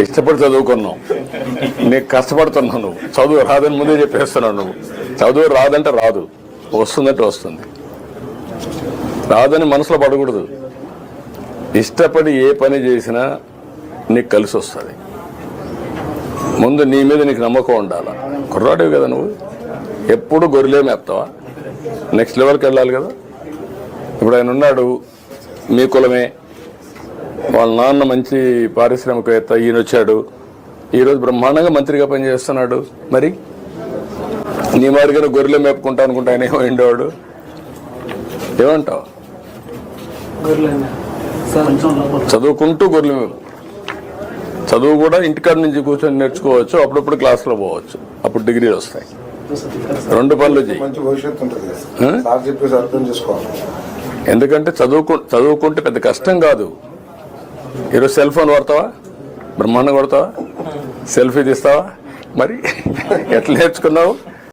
ఇష్టపడి చదువుకున్నావు, నీకు కష్టపడుతున్నావు. నువ్వు చదువు రాదని ముందే చెప్పేస్తున్నావు. నువ్వు చదువు రాదంటే రాదు, వస్తుందంటే వస్తుంది. రాదని మనసులో పడకూడదు. ఇష్టపడి ఏ పని చేసినా నీకు కలిసి వస్తుంది. ముందు నీ మీద నీకు నమ్మకం ఉండాలా. కుర్రాడివి కదా నువ్వు, ఎప్పుడు గొర్రెలే మేపుతావా? నెక్స్ట్ లెవెల్కి వెళ్ళాలి కదా. ఇప్పుడు ఆయన ఉన్నాడు, మీ కులమే, వాళ్ళ నాన్న మంచి పారిశ్రామికవేత్త, ఈయన వచ్చాడు, ఈరోజు బ్రహ్మాండంగా మంత్రిగా పనిచేస్తున్నాడు. మరి నీ మాదిరిగా గొర్రెలే మేపుకుంటా అనుకుంటా ఆయన ఏమో ఉండేవాడు. ఏమంటావు? చదువుకుంటూ గొర్రెలు మేపు. చదువు కూడా ఇంటికాడ నుంచి కూర్చొని నేర్చుకోవచ్చు, అప్పుడప్పుడు క్లాసులో పోవచ్చు, అప్పుడు డిగ్రీలు వస్తాయి. 2 పనులు చెయ్యి. ఎందుకంటే చదువుకుంటే పెద్ద కష్టం కాదు. ఈరోజు సెల్ ఫోన్ వాడతావా? బ్రహ్మాండంగా కొడతావా? సెల్ఫీ తీస్తావా? మరి ఎట్లా నేర్చుకున్నావు?